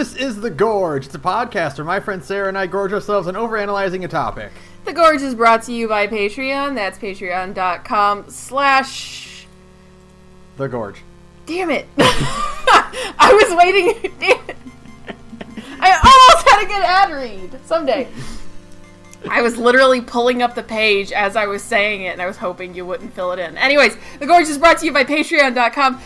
This is The Gorge. It's a podcast where my friend Sarah and I gorge ourselves on overanalyzing a topic. The Gorge is brought to you by Patreon. That's patreon.com/ The Gorge. Damn it. I was waiting. Damn it. I almost had a good ad read. Someday. I was literally pulling up the page as I was saying it, and I was hoping you wouldn't fill it in. Anyways, The Gorge is brought to you by patreon.com/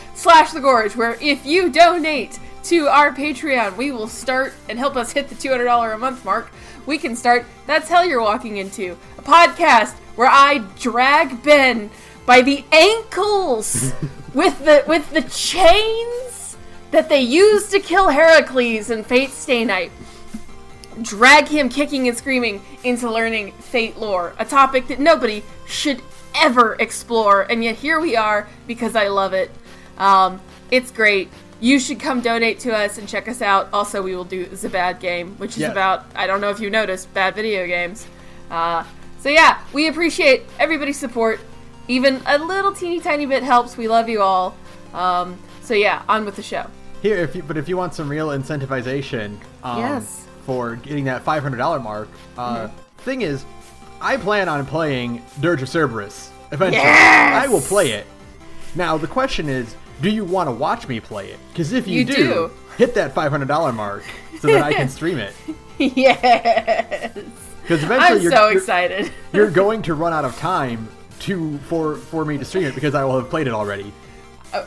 The Gorge, where if you donate to our Patreon, we will start and help us hit the $200 a month mark. We can start That's Hell You're Walking Into, a podcast where I drag Ben by the ankles with the chains that they used to kill Heracles in Fate Stay Night. Drag him kicking and screaming into learning Fate lore, a topic that nobody should ever explore, and yet here we are because I love it. It's great. You should come donate to us and check us out. Also, we will do The Bad Game, which is about, I don't know if you noticed, bad video games. So yeah, we appreciate everybody's support. Even a little teeny tiny bit helps. We love you all. So yeah, on with the show. Here, if you want some real incentivization, yes, for getting that $500 mark, thing is, I plan on playing Dirge of Cerberus eventually. Yes! I will play it. Now the question is, do you want to watch me play it? Because if you do, hit that $500 mark so that I can stream it. Yes. Because eventually I'm so excited. You're going to run out of time for me to stream it because I will have played it already.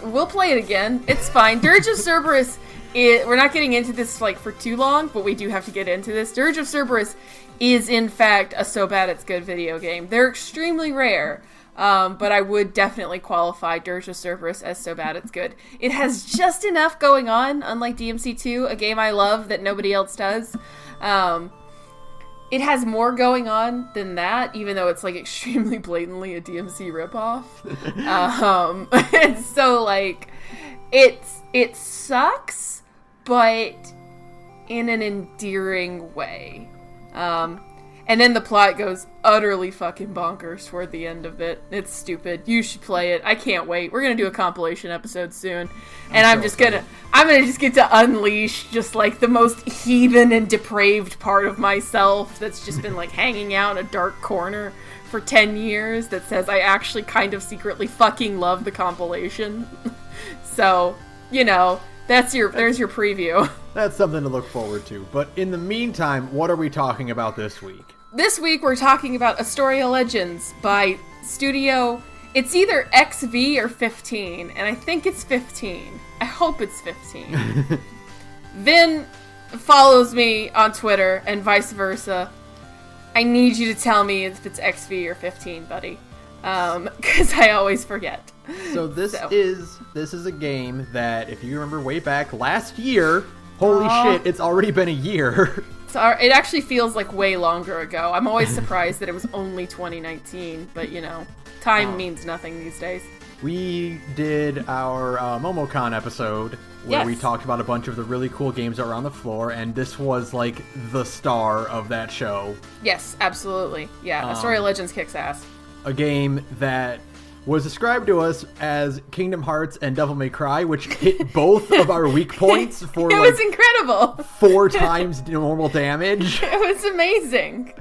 We'll play it again. It's fine. Dirge of Cerberus, we're not getting into this for too long, but we do have to get into this. Dirge of Cerberus is in fact a so bad it's good video game. They're extremely rare. But I would definitely qualify Dirge of Cerberus as so bad it's good. It has just enough going on, unlike DMC2, a game I love that nobody else does. It has more going on than that, even though it's extremely blatantly a DMC ripoff. And so it sucks, but in an endearing way. And then the plot goes utterly fucking bonkers toward the end of it. It's stupid. You should play it. I can't wait. We're gonna do a compilation episode soon. And I'm gonna just get to unleash just the most heathen and depraved part of myself that's just been hanging out in a dark corner for 10 years that says I actually kind of secretly fucking love the compilation. So, there's your preview. That's something to look forward to. But in the meantime, what are we talking about this week? This week we're talking about Astoria Legends by Studio. It's either XV or 15, and I think it's 15. I hope it's 15. Vin follows me on Twitter, and vice versa. I need you to tell me if it's XV or 15, buddy. Because I always forget. So this is a game that, if you remember way back last year, holy shit, it's already been a year. It actually feels like way longer ago. I'm always surprised that it was only 2019, but time means nothing these days. We did our MomoCon episode where we talked about a bunch of the really cool games that were on the floor, and this was the star of that show. Yes, absolutely. Yeah, Astoria Legends kicks ass. A game that was described to us as Kingdom Hearts and Devil May Cry, which hit both of our weak points for it was incredible. 4 times normal damage. It was amazing.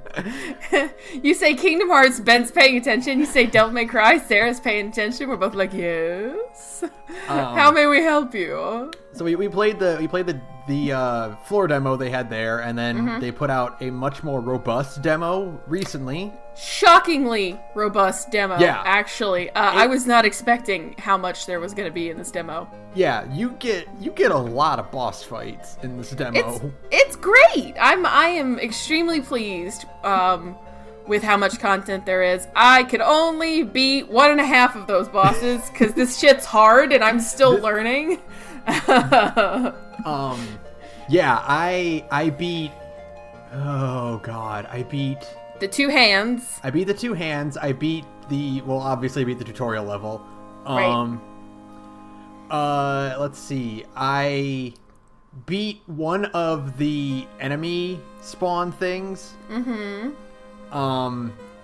You say Kingdom Hearts, Ben's paying attention. You say Devil May Cry, Sarah's paying attention. We're both like, yes. How may we help you? So we played the floor demo they had there, and then they put out a much more robust demo recently. Shockingly robust demo, yeah. Actually. I was not expecting how much there was going to be in this demo. Yeah, you get a lot of boss fights in this demo. It's great! I am extremely pleased with how much content there is. I could only beat 1.5 of those bosses, because this shit's hard and I'm still learning. Yeah, I beat... Oh, God. I beat... The 2 hands. I beat the 2 hands. I beat obviously beat the tutorial level. Right. Let's see. I beat one of the enemy spawn things. Mm-hmm.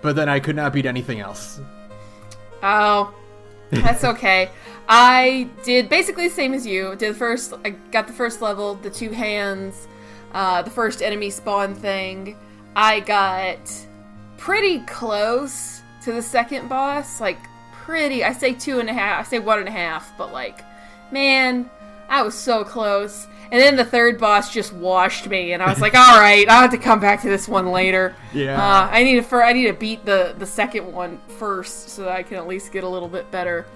But then I could not beat anything else. Oh. That's okay. I did basically the same as you. I got the first level, the 2 hands, the first enemy spawn thing. I got pretty close to the second boss. Like, I say 2.5, I say 1.5, but like, man, I was so close. And then the third boss just washed me, and I was like, all right, I'll have to come back to this one later. Yeah. I need to beat the second one first so that I can at least get a little bit better.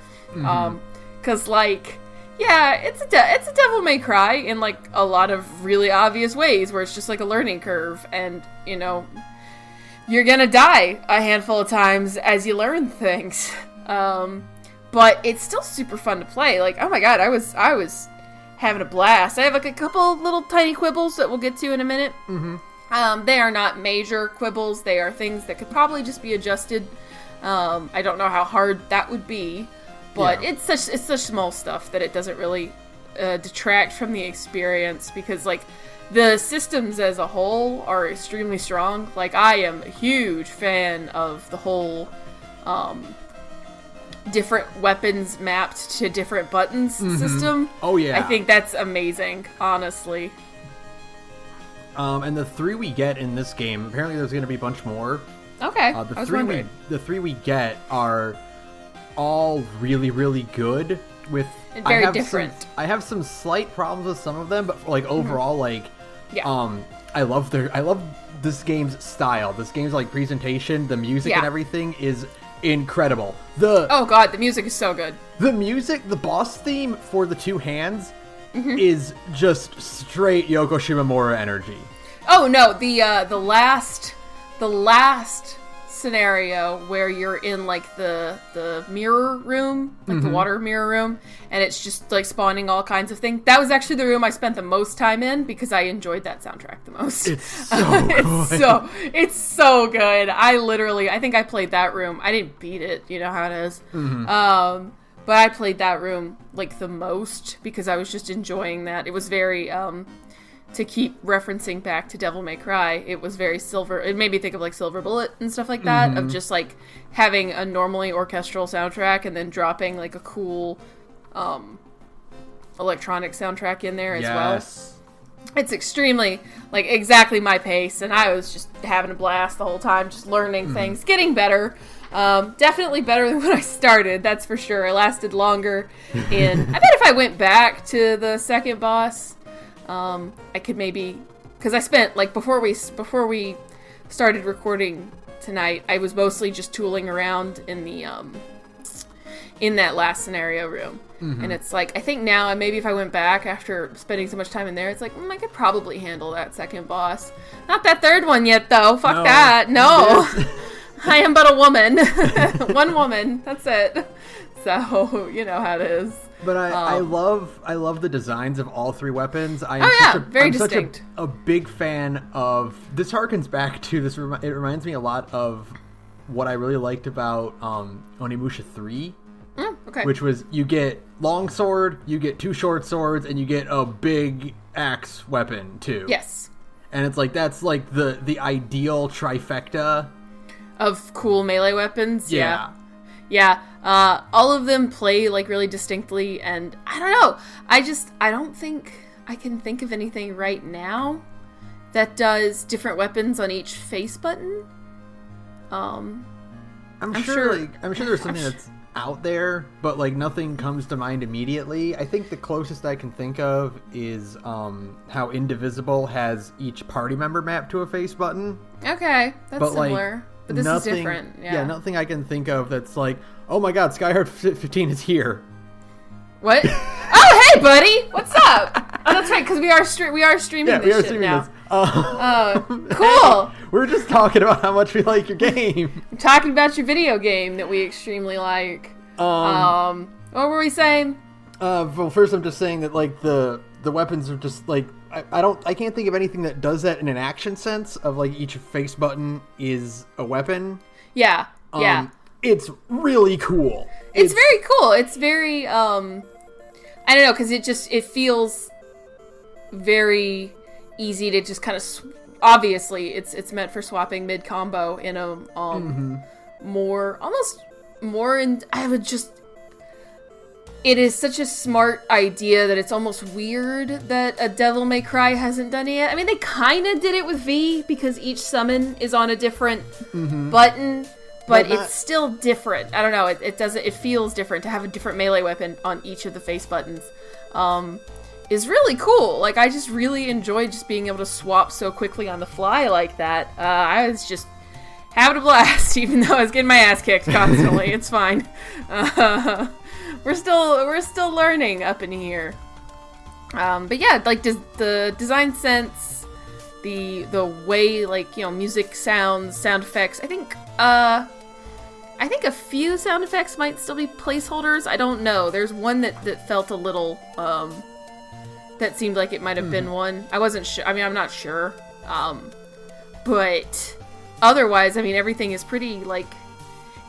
Cause like, yeah, it's a Devil May Cry in like a lot of really obvious ways where it's just like a learning curve, and you know, you're gonna die a handful of times as you learn things. But it's still super fun to play. Like, oh my god, I was having a blast. I have like a couple little tiny quibbles that we'll get to in a minute. They are not major quibbles. They are things that could probably just be adjusted. I don't know how hard that would be, but it's such small stuff that it doesn't really detract from the experience, because like the systems as a whole are extremely strong. Like, I am a huge fan of the whole different weapons mapped to different buttons system. Oh yeah. I think that's amazing, honestly. And the 3 we get in this game, apparently there's going to be a bunch more. Okay. The 3 we get are all really, really good. Very different. I have some slight problems with some of them, but like overall, like, I love this game's style. This game's like presentation, the music and everything is incredible. Oh god, the music is so good. The music, the boss theme for the 2 hands is just straight Yoko Shimomura energy. Oh no, the last scenario where you're in like the mirror room, like the water mirror room, and it's just like spawning all kinds of things. That was actually the room I spent the most time in because I enjoyed that soundtrack the most. It's so good. It's so good. I think I played that room. I didn't beat it, you know how it is. But I played that room like the most because I was just enjoying that. It was very to keep referencing back to Devil May Cry, it was very Silver. It made me think of like Silver Bullet and stuff like that, of just like having a normally orchestral soundtrack and then dropping like a cool electronic soundtrack in there as well. It's extremely like exactly my pace, and I was just having a blast the whole time, just learning things, getting better. Definitely better than when I started, that's for sure. I lasted longer I bet if I went back to the second boss, I could maybe, because I spent like before we started recording tonight, I was mostly just tooling around in the in that last scenario room, and it's like I think now maybe if I went back after spending so much time in there, it's like I could probably handle that second boss. Not that third one yet though. Fuck that. No. I am but a woman. One woman. That's it. So, you know how it is. But I love the designs of all 3 weapons. Very distinct. Such a big fan of... This harkens back to this. It reminds me a lot of what I really liked about Onimusha 3. Okay. Which was, you get long sword, you get 2 short swords, and you get a big axe weapon, too. Yes. And it's like, that's like the ideal trifecta of cool melee weapons. Yeah. All of them play like really distinctly, and I don't know. I don't think I can think of anything right now that does different weapons on each face button. I'm sure there's something that's out there, but like nothing comes to mind immediately. I think the closest I can think of is how Indivisible has each party member mapped to a face button. Okay, that's similar. But this is different. Yeah, nothing I can think of that's like, oh my god, Skyheart 15 is here. What? Oh, hey, buddy! What's up? Oh, that's right, because we are streaming this shit now. Cool! Hey, we're just talking about how much we like your game. I'm talking about your video game that we extremely like. What were we saying? Well, first I'm just saying that, like, the weapons are just, like, I can't think of anything that does that in an action sense of like each face button is a weapon. Yeah. It's really cool. It's very cool. It's very I don't know, because it feels very easy to just kind of obviously it's meant for swapping mid combo in a more it is such a smart idea that it's almost weird that a Devil May Cry hasn't done it yet. I mean, they kind of did it with V because each summon is on a different button, but it's still different. I don't know. It feels different to have a different melee weapon on each of the face buttons. Is really cool. Like, I just really enjoyed just being able to swap so quickly on the fly like that. I was just having a blast, even though I was getting my ass kicked constantly. It's fine. We're still learning up in here. But yeah, like the design sense, the way, like, you know, music sounds, sound effects. I think a few sound effects might still be placeholders. I don't know. There's one that felt a little that seemed like it might have been one. I wasn't sure. I mean, I'm not sure. But otherwise, I mean, everything is pretty, like,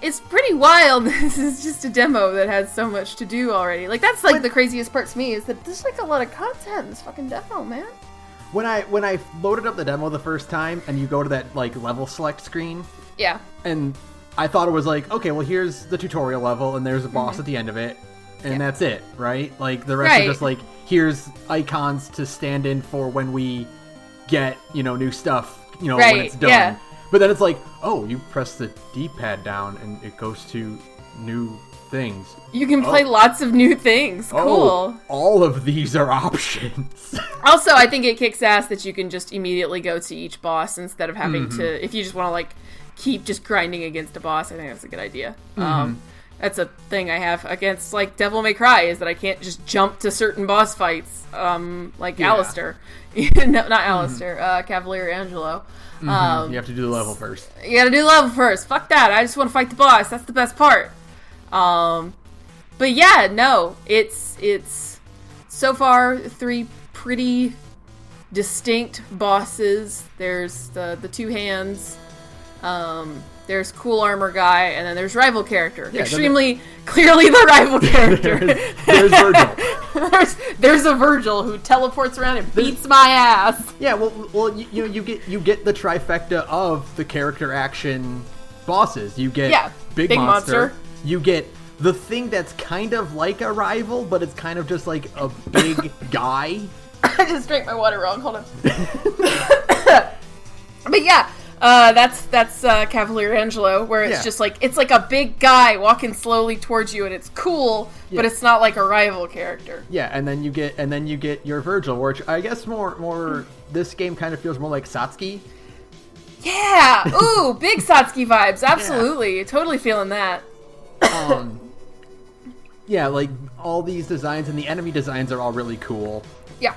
it's pretty wild. This is just a demo that has so much to do already. Like, that's, like, the craziest part to me is that there's, like, a lot of content in this fucking demo, man. When I loaded up the demo the first time, and you go to that, like, level select screen. Yeah. And I thought it was like, okay, well, here's the tutorial level, and there's a boss at the end of it. And that's it, right? Like, the rest are just, like, here's icons to stand in for when we get, you know, new stuff, you know, when it's done. Yeah. But then it's like, oh, you press the D-pad down and it goes to new things. You can play lots of new things. Cool. Oh, all of these are options. Also, I think it kicks ass that you can just immediately go to each boss instead of having to, if you just want to, like, keep just grinding against a boss. I think that's a good idea. That's a thing I have against, like, Devil May Cry, is that I can't just jump to certain boss fights, like Alistair. No, not Alistair, Cavalier Angelo. You have to do the level first. You gotta do the level first. Fuck that. I just want to fight the boss. That's the best part. But yeah, no, it's so far 3 pretty distinct bosses. There's the 2 hands. There's cool armor guy, and then there's rival character. Yeah, extremely clearly the rival character. there's Virgil. there's a Virgil who teleports around and beats my ass. Yeah, well, you get the trifecta of the character action bosses. You get big monster. You get the thing that's kind of like a rival, but it's kind of just like a big guy. I just drank my water wrong. Hold on. But yeah. That's Cavalier Angelo, where it's just like, it's like a big guy walking slowly towards you, and it's cool, but it's not like a rival character. Yeah, and then you get your Virgil, which I guess more this game kind of feels more like Satsuki. Yeah, ooh, big Satsuki vibes, absolutely, totally feeling that. Yeah, like all these designs and the enemy designs are all really cool. Yeah.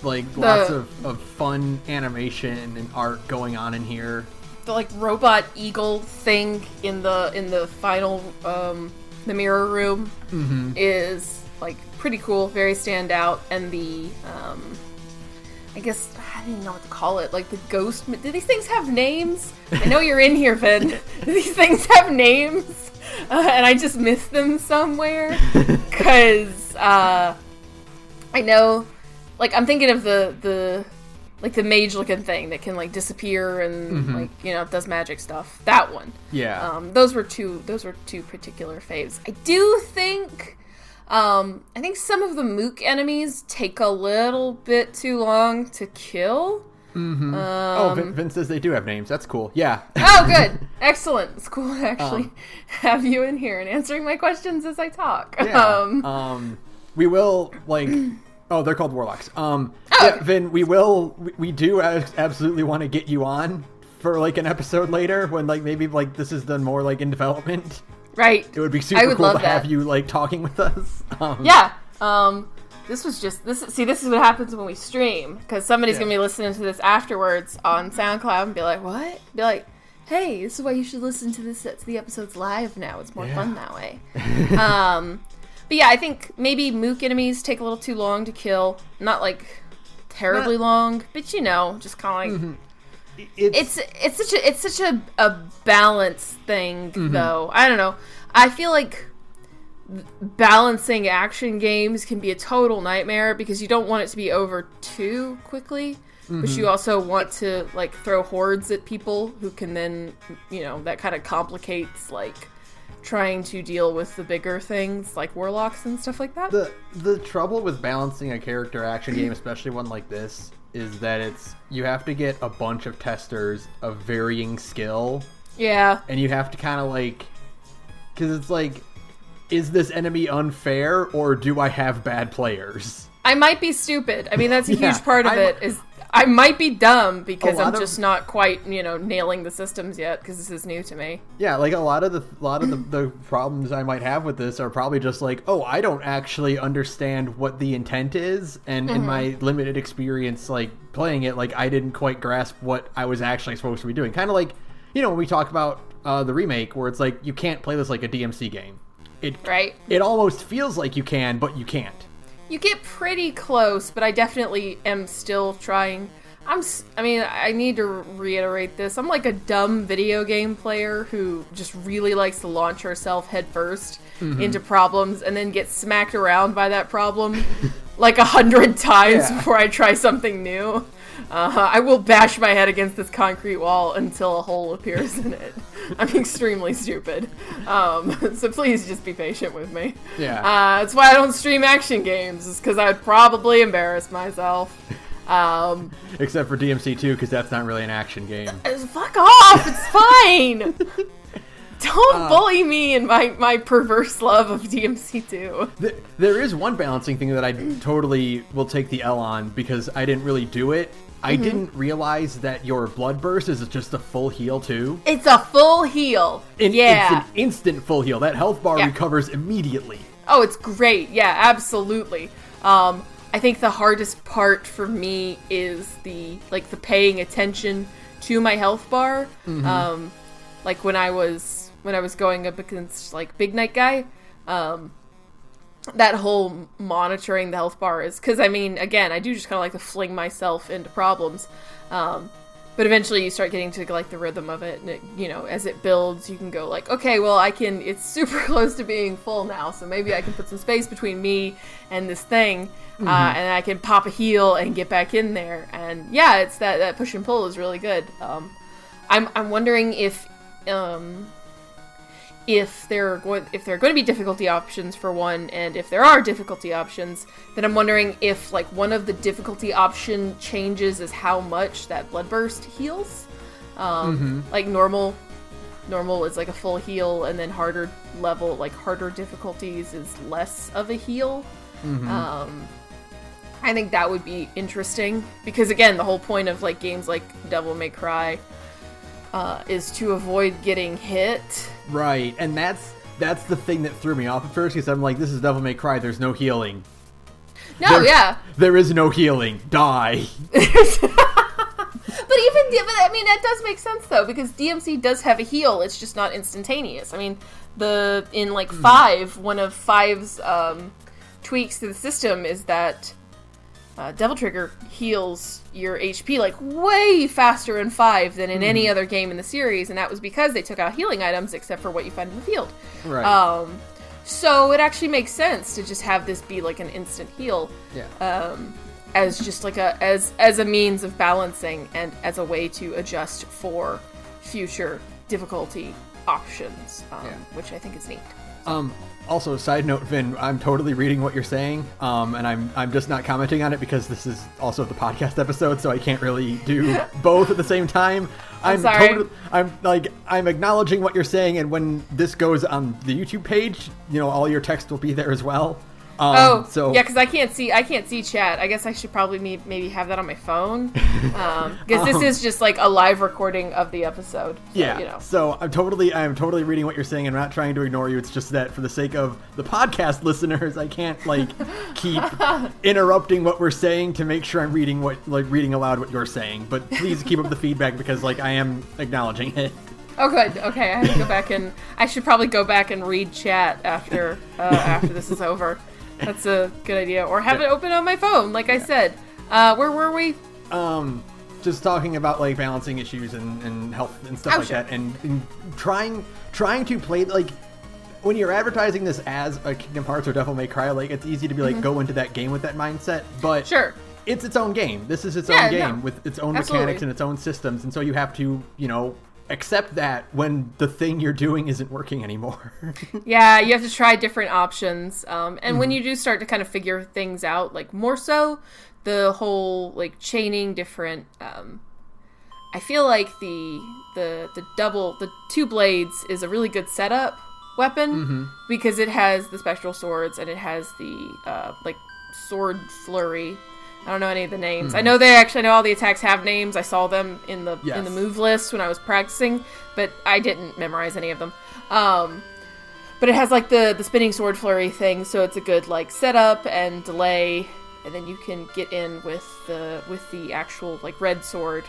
Like, lots of fun animation and art going on in here. The, like, robot eagle thing in the final, the mirror room is, like, pretty cool, very standout. And the, I guess, I don't even know what to call it, like, the ghost... Do these things have names? I know you're in here, Vin. Do these things have names? And I just missed them somewhere. Because, I know... Like, I'm thinking of the mage-looking thing that can, like, disappear and, like, you know, does magic stuff. That one. Yeah. Those were two particular faves. I do think, I think some of the Mook enemies take a little bit too long to kill. Vin says they do have names. That's cool. Yeah. Oh, good. Excellent. It's cool to actually have you in here and answering my questions as I talk. Yeah. We will, like... Oh, they're called warlocks. Vin, we do absolutely want to get you on for, like, an episode later when, like, maybe, like, this is done more, like, in development. Right. It would be super cool to have you, like, talking with us. Yeah. This is what happens when we stream, because somebody's going to be listening to this afterwards on SoundCloud and be like, what? Be like, hey, this is why you should listen to the episodes live now. It's more fun that way. But yeah, I think maybe Mook enemies take a little too long to kill. Not, like, terribly long, but, you know, just kind of like... It's such a balance thing, though. I don't know. I feel like balancing action games can be a total nightmare because you don't want it to be over too quickly, but you also want to, like, throw hordes at people who can then, you know, that kind of complicates, like... trying to deal with the bigger things like warlocks and stuff like that. The trouble with balancing a character action game, especially one like this, is that you have to get a bunch of testers of varying skill. Yeah. And you have to kind of like, because it's like, is this enemy unfair or do I have bad players? I might be stupid. I mean, that's a huge part of it. Is I might be dumb because I'm just not quite, nailing the systems yet because this is new to me. Yeah, like a lot of the problems I might have with this are probably just like, oh, I don't actually understand what the intent is, and in my limited experience, like playing it, like I didn't quite grasp what I was actually supposed to be doing. Kind of like, when we talk about the remake, where it's like you can't play this like a DMC game. It almost feels like you can, but you can't. You get pretty close, but I definitely am still trying. I need to reiterate this. I'm like a dumb video game player who just really likes to launch herself headfirst into problems and then get smacked around by that problem like 100 times before I try something new. I will bash my head against this concrete wall until a hole appears in it. I'm extremely stupid. So please just be patient with me. Yeah. That's why I don't stream action games, is because I would probably embarrass myself. Except for DMC2, because that's not really an action game. Fuck off! It's fine! Don't bully me and my perverse love of DMC2. There is one balancing thing that I totally will take the L on, because I didn't really do it. I didn't realize that your blood burst is just a full heal, too. It's a full heal. It's an instant full heal. That health bar recovers immediately. Oh, it's great. Yeah, absolutely. I think the hardest part for me is the paying attention to my health bar. Like when I was going up against like Big Night Guy, that whole monitoring the health bar is, because again, I do just kind of like to fling myself into problems, but eventually you start getting to like the rhythm of it, and it, as it builds, you can go like, okay, well it's super close to being full now, so maybe I can put some space between me and this thing, and I can pop a heal and get back in there, and yeah, it's that push and pull is really good. I'm wondering if there are going to be difficulty options for one, and if there are difficulty options, then I'm wondering if like one of the difficulty option changes is how much that blood burst heals. Like normal is like a full heal, and then harder level, like harder difficulties, is less of a heal. I think that would be interesting, because again, the whole point of like games like Devil May Cry is to avoid getting hit. Right, and that's the thing that threw me off at first, because I'm like, this is Devil May Cry, there's no healing. There is no healing. Die. But that does make sense though, because DMC does have a heal, it's just not instantaneous. In 5, one of 5's tweaks to the system is that Devil Trigger heals your HP like way faster in 5 than in any other game in the series, and that was because they took out healing items except for what you find in the field. Right. So it actually makes sense to just have this be like an instant heal. Yeah. As just like as a means of balancing and as a way to adjust for future difficulty options, which I think is neat. Also, side note, Vin, I'm totally reading what you're saying, and I'm just not commenting on it because this is also the podcast episode, so I can't really do both at the same time. I'm sorry. I'm acknowledging what you're saying, and when this goes on the YouTube page, all your text will be there as well. Because I can't see chat. I guess I should probably maybe have that on my phone, because this is just like a live recording of the episode. So, So I'm totally reading what you're saying, and I'm not trying to ignore you. It's just that for the sake of the podcast listeners, I can't keep interrupting what we're saying to make sure I'm reading aloud what you're saying. But please keep up the feedback, because I am acknowledging it. Oh, good. Okay, I have to go back and I should probably go back and read chat after this is over. That's a good idea. Or have it open on my phone, like I said. Where were we? Just talking about balancing issues and health and stuff that, and trying to play when you're advertising this as a Kingdom Hearts or Devil May Cry, it's easy to be go into that game with that mindset, but sure, it's its own game. This is its own game with its own mechanics and its own systems, and so you have to Except that when the thing you're doing isn't working anymore. Yeah, you have to try different options. And when you do start to kind of figure things out, like more so, the whole like chaining different. I feel like the two blades is a really good setup weapon because it has the spectral swords and it has the like sword flurry. I don't know any of the names. I know all the attacks have names. I saw them in the move list when I was practicing, but I didn't memorize any of them. But it has like the spinning sword flurry thing, so it's a good like setup and delay, and then you can get in with the actual like red sword.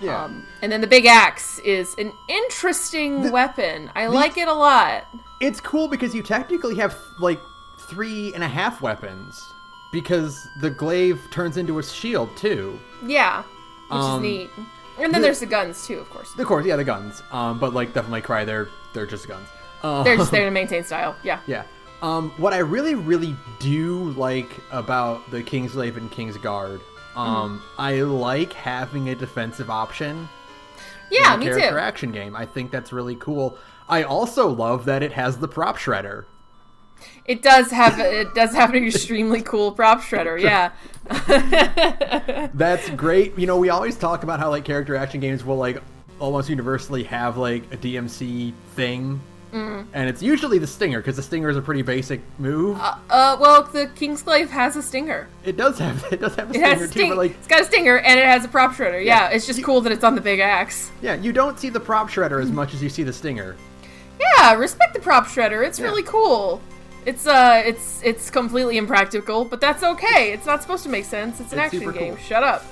Yeah. And then the big axe is an interesting weapon. I like it a lot. It's cool because you technically have like 3.5 weapons. Because the glaive turns into a shield, too. Yeah, which is neat. And then there's the guns, too, of course. Of course, yeah, the guns. But, like, Devil May Cry, they're just guns. They're just there to maintain style, yeah. Yeah. What I really, really do like about the Kingsglaive and Kingsguard, I like having a defensive option Yeah, in a me too. character action game. I think that's really cool. I also love that it has the prop shredder. It does have an extremely cool prop shredder, yeah. That's great. You know, we always talk about how like character action games will like almost universally have like a DMC thing. And it's usually the stinger, because the stinger is a pretty basic move. Well, the Kingsglaive has a stinger. It does have a stinger too, but like it's got a stinger and it has a prop shredder. Yeah, it's just cool that it's on the big axe. Yeah, you don't see the prop shredder as much as you see the stinger. Yeah, respect the prop shredder. It's really cool. It's completely impractical, but that's okay. It's not supposed to make sense. It's an action game. Cool. Shut up.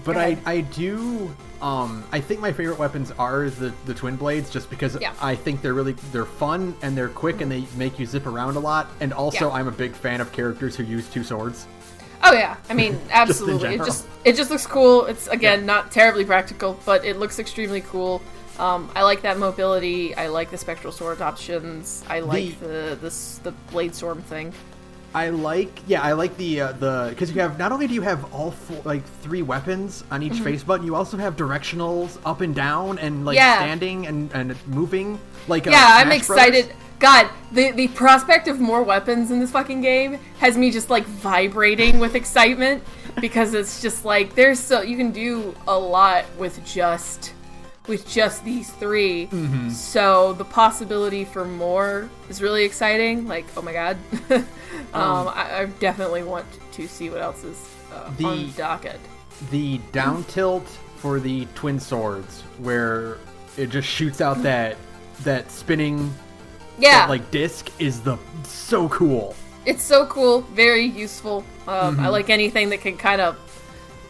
But I do. I think my favorite weapons are the twin blades, just because I think they're fun and they're quick and they make you zip around a lot. And also, I'm a big fan of characters who use two swords. Oh yeah, I mean absolutely. It just looks cool. It's not terribly practical, but it looks extremely cool. I like that mobility. I like the spectral sword options. I like the blade storm thing. I like the because you have, not only do you have all three weapons on each face button, you also have directionals up and down and standing and moving like I'm excited. God, the prospect of more weapons in this fucking game has me just like vibrating with excitement, because it's just like you can do a lot with just these three. So the possibility for more is really exciting. Like, oh my god. I definitely want to see what else is on the docket. The down tilt for the twin swords, where it just shoots out that spinning disc, is so cool. It's so cool, very useful. I like anything that can kind of,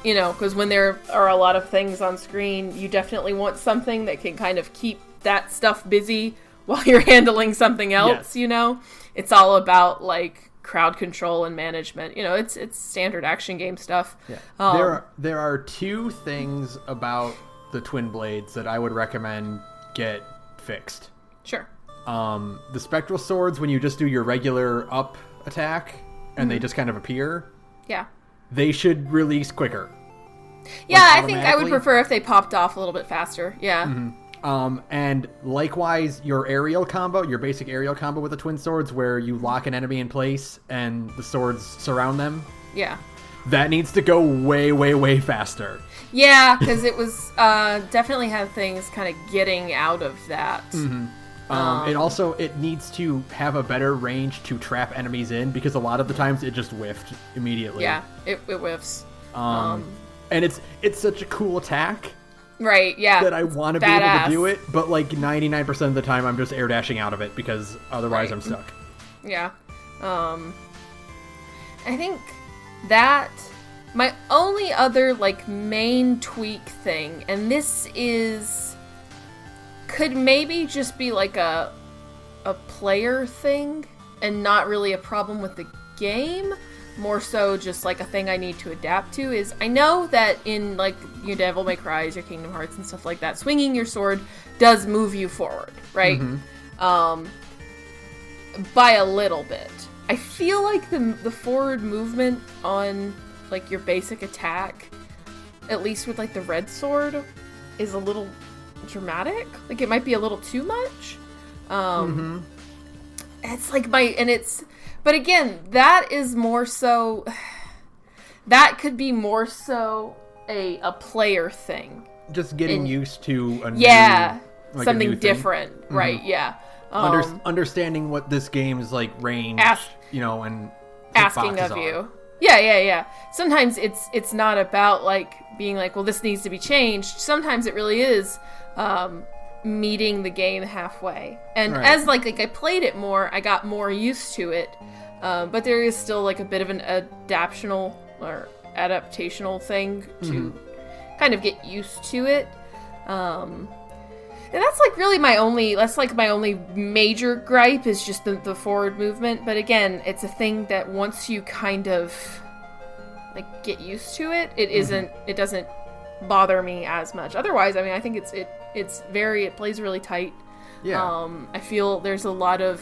because when there are a lot of things on screen, you definitely want something that can kind of keep that stuff busy while you're handling something else. Yes. It's all about like crowd control and management. It's standard action game stuff. Yeah. There are two things about the twin blades that I would recommend get fixed. Sure. The spectral swords, when you just do your regular up attack and they just kind of appear. Yeah. They should release quicker. Yeah, I think I would prefer if they popped off a little bit faster. Yeah. And likewise, your basic aerial combo with the twin swords, where you lock an enemy in place and the swords surround them. Yeah. That needs to go way, way, way faster. Yeah, because it was definitely had things kind of getting out of that. It needs to have a better range to trap enemies in, because a lot of the times it just whiffed immediately. Yeah, it whiffs. And it's such a cool attack. Right, yeah. That I want to be able to do it, but like 99% of the time I'm just air dashing out of it, because otherwise I'm stuck. Yeah. I think that my only other like main tweak thing, and this could maybe just be like a player thing and not really a problem with the game, more so just like a thing I need to adapt to, is I know that in like your Devil May Cry, your Kingdom Hearts and stuff like that, swinging your sword does move you forward, right? By a little bit. I feel like the forward movement on like your basic attack, at least with like the red sword, is a little dramatic. Like, it might be a little too much. It's like but again, that is more so, that could be more so a player thing. Just getting used to a new, something different, right? Yeah. Understanding what this game's like range, and asking of you. Yeah. Sometimes it's not about like being like, well, this needs to be changed. Sometimes it really is meeting the game halfway. And as like I played it more, I got more used to it. But there is still like a bit of an adaptational thing to kind of get used to it. And that's like really my only major gripe is just the forward movement. But again, it's a thing that once you kind of like get used to it, it doesn't bother me as much. Otherwise, I mean, I think it plays really tight. Yeah. I feel there's a lot of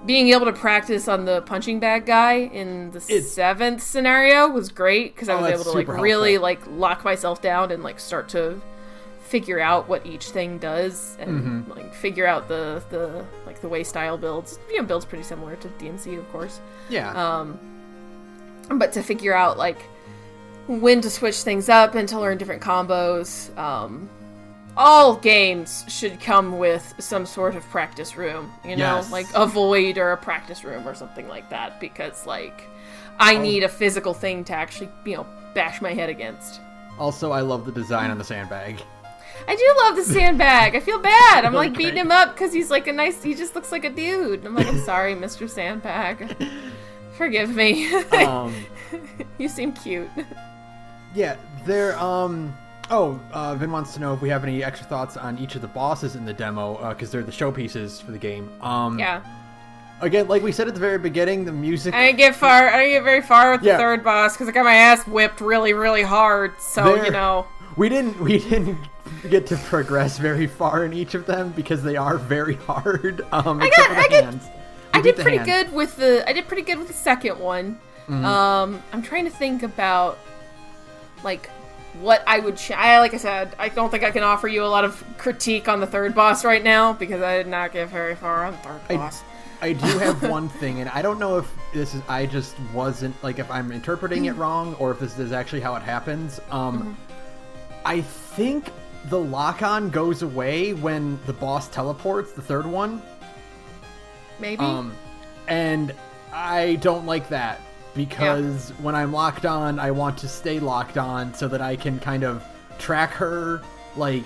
being able to practice on the punching bag guy in the 7th scenario was great because I was able to like really like lock myself down and like start to figure out what each thing does and like figure out the way style builds. Builds pretty similar to DMC, of course. Yeah. But to figure out like when to switch things up and to learn different combos. All games should come with some sort of practice room, like a void or a practice room or something like that, because like I need a physical thing to actually, bash my head against. Also, I love the design on the sandbag. I do love the sandbag. I feel bad. I'm like beating him up because he's like he just looks like a dude. I'm like, I'm sorry, Mr. Sandbag. Forgive me. You seem cute. Yeah, they're, Vin wants to know if we have any extra thoughts on each of the bosses in the demo, because they're the showpieces for the game. Yeah. Again, like we said at the very beginning, the music... I didn't get very far with the third boss, because I got my ass whipped really, really hard, so, We didn't get to progress very far in each of them, because they are very hard, I did pretty good with the second one. I'm trying to think about, like... what I would like I said, I don't think I can offer you a lot of critique on the third boss right now because I did not get very far on the third boss. I do have one thing, and I don't know if this is, I just wasn't, like, if I'm interpreting it wrong or if this is actually how it happens. I think the lock-on goes away when the boss teleports, the third one. Maybe. And I don't like that. Because when I'm locked on, I want to stay locked on so that I can kind of track her, like,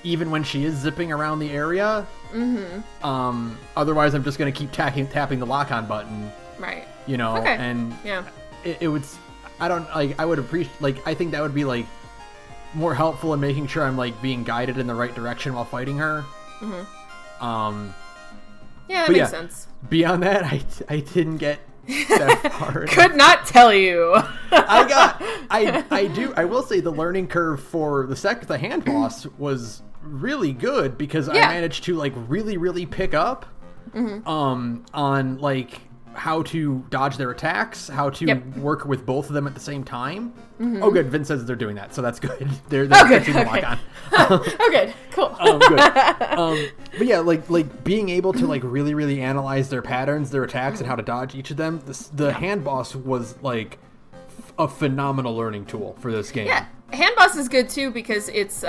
even when she is zipping around the area. Otherwise, I'm just going to keep tapping the lock-on button. Right. Okay. And it would... I would appreciate... Like, I think that would be, like, more helpful in making sure I'm, like, being guided in the right direction while fighting her. Yeah, that makes sense. Beyond that, I didn't get... that far. Could not tell you. I will say the learning curve for the hand boss was really good because I managed to like really, really pick up on like how to dodge their attacks, how to work with both of them at the same time. Oh, good. Vince says they're doing that, so that's good. They're fixing the lock on. Oh, good. Cool. Good. But yeah, like being able to like really, really analyze their patterns, their attacks, and how to dodge each of them. The hand boss was like a phenomenal learning tool for this game. Yeah, hand boss is good too because it's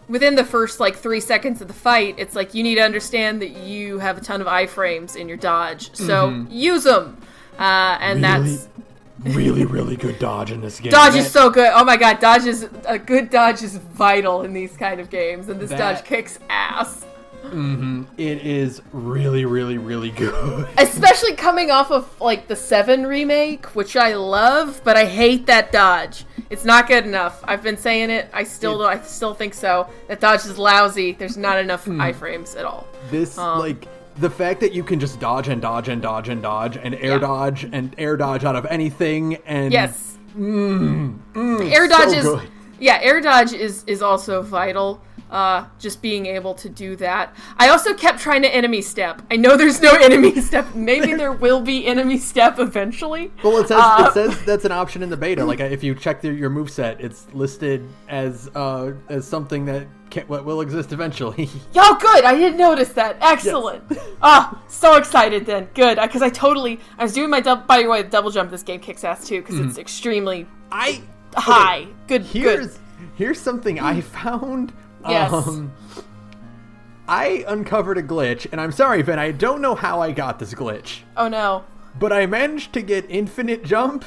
within the first like 3 seconds of the fight, it's like you need to understand that you have a ton of iframes in your dodge, so use them. And that's really, really good dodge in this game. Dodge is so good. Oh my god, a good dodge is vital in these kind of games, and this dodge kicks ass. It is really, really, really good. Especially coming off of like the 7 remake, which I love, but I hate that dodge. It's not good enough. I've been saying it. I still think so. That dodge is lousy. There's not enough iframes at all. This like the fact that you can just dodge and dodge and dodge and dodge and air dodge and air dodge out of anything and air dodge is good. Yeah, air dodge is also vital. just being able to do that. I also kept trying to enemy step. I know there's no enemy step. Maybe there will be enemy step eventually. Well, it says that's an option in the beta. Like, if you check your moveset, it's listed as something that will exist eventually. Yo, good. I didn't notice that. Excellent. Yes. So excited then. Good. Because I was doing my by the way, the double jump. This game kicks ass too because it's extremely high. Okay. Here's something I found. Yes. I uncovered a glitch, and I'm sorry, Vin, I don't know how I got this glitch. Oh no. But I managed to get infinite jump.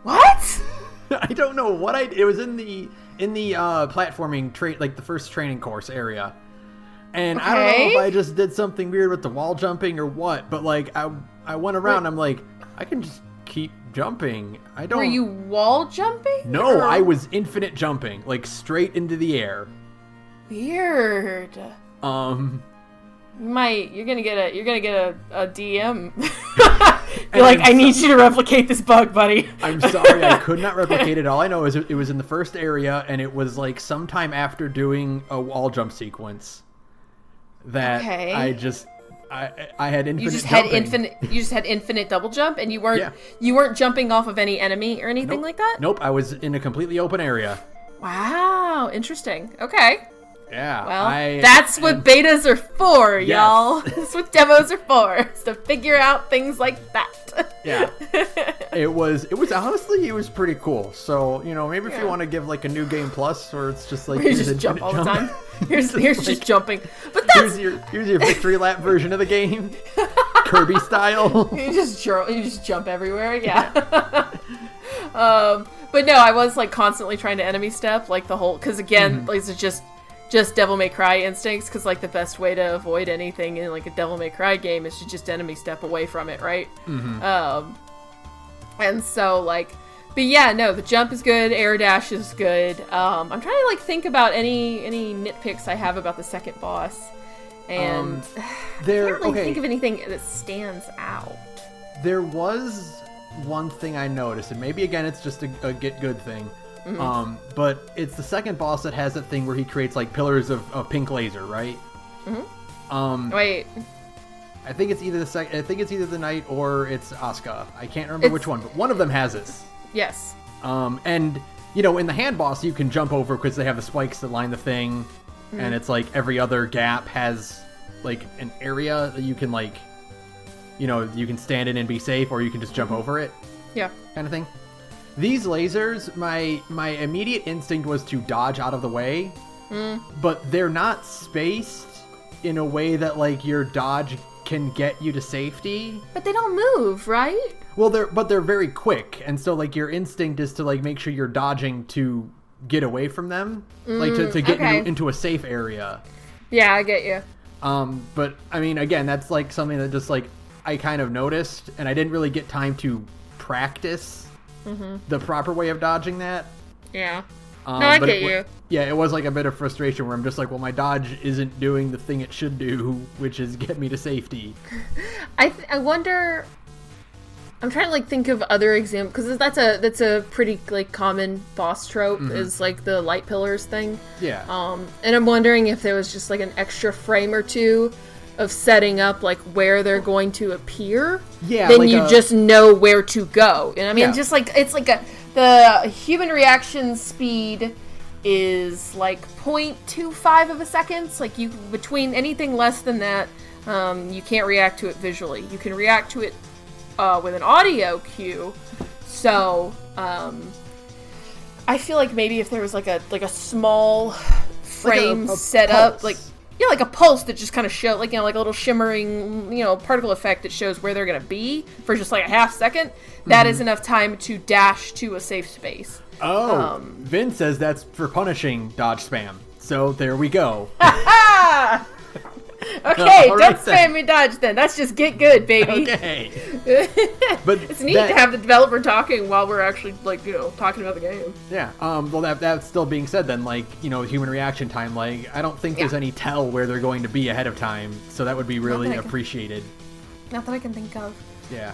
What? I don't know what it was in the platforming like the first training course area. And I don't know if I just did something weird with the wall jumping or what, but like I went around, I'm like, I can just keep jumping. Were you wall jumping? No, I was infinite jumping, like straight into the air. Weird. You're gonna get a DM. You're like, I need you to replicate this bug, buddy. I'm sorry, I could not replicate it. All I know is it was in the first area, and it was like sometime after doing a wall jump sequence that I had infinite. You just had infinite double jump, and you weren't jumping off of any enemy or anything like that? Nope, I was in a completely open area. Wow, interesting. Okay. Yeah. Well, that's what betas are for, y'all. That's what demos are for. Is to figure out things like that. Yeah. It was honestly, it was pretty cool. So, maybe if you want to give like a new game plus, or it's just like you just jump all the time. Here's just jumping. But that's here's your victory lap version of the game. Kirby style. You just jump everywhere, yeah. But no, I was like constantly trying to enemy step, like the whole, because again, like, it's just Devil May Cry instincts, because like the best way to avoid anything in like a Devil May Cry game is to just enemy step away from it, right? And so like, but yeah, no, the jump is good, air dash is good. I'm trying to like think about any nitpicks I have about the second boss, and I can't really think of anything that stands out. There was one thing I noticed, and maybe again it's just a get good thing. But it's the second boss that has that thing where he creates like pillars of pink laser, right? Wait. I think it's either the knight or it's Asuka. I can't remember which one, but one of them has this. Yes. And in the hand boss you can jump over because they have the spikes that line the thing, and it's like every other gap has like an area that you can like, you can stand in and be safe, or you can just jump over it. Yeah. Kind of thing. These lasers, my immediate instinct was to dodge out of the way, but they're not spaced in a way that like your dodge can get you to safety. But they don't move, right? Well, they're very quick, and so like your instinct is to like make sure you're dodging to get away from them, like to get into a safe area. Yeah, I get you. But I mean, again, that's like something that just like I kind of noticed, and I didn't really get time to practice the proper way of dodging that. Yeah. No, I get you. Yeah, it was like a bit of frustration where I'm just like, well, my dodge isn't doing the thing it should do, which is get me to safety. I wonder. I'm trying to like think of other examples, because that's a pretty like common boss trope is like the light pillars thing. Yeah. And I'm wondering if there was just like an extra frame or two of setting up like where they're going to appear. Yeah. Then like you just know where to go. And I mean, just like it's like the human reaction speed is like 0.25 of a second. Like you between anything less than that, you can't react to it visually. You can react to it with an audio cue. So I feel like maybe if there was like a small frame set up, like like a pulse that just kind of show like like a little shimmering particle effect that shows where they're gonna be for just like a half second. That is enough time to dash to a safe space. Vin says that's for punishing dodge spam. So there we go. Okay, don't spam me dodge then. That's just get good, baby. Okay. But it's neat to have the developer talking while we're actually like talking about the game. Yeah. Well, that's still being said then, like human reaction time. Like I don't think there's any tell where they're going to be ahead of time, so that would be really appreciated. Not that I can think of. Yeah.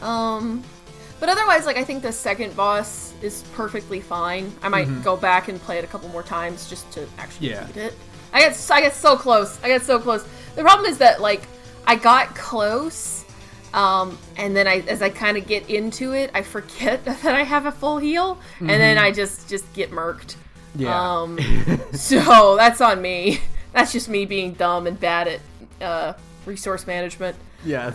But otherwise, like I think the second boss is perfectly fine. I might go back and play it a couple more times just to actually beat it. I get so close. The problem is that, like, I got close, and then as I kind of get into it, I forget that I have a full heal, and then I just get murked. Yeah. So that's on me. That's just me being dumb and bad at resource management. Yes.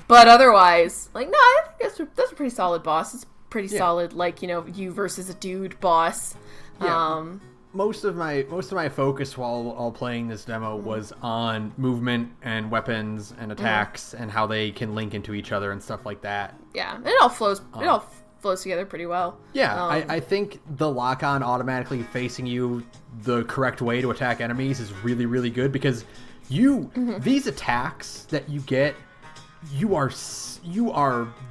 But otherwise, like, no, I think that's a pretty solid boss. It's pretty solid, like, you know, you versus a dude boss. Yeah. Most of my focus while playing this demo was on movement and weapons and attacks and how they can link into each other and stuff like that. Yeah, it all flows together pretty well. Yeah, I think the lock-on automatically facing you the correct way to attack enemies is really, really good, because these attacks that you get, you are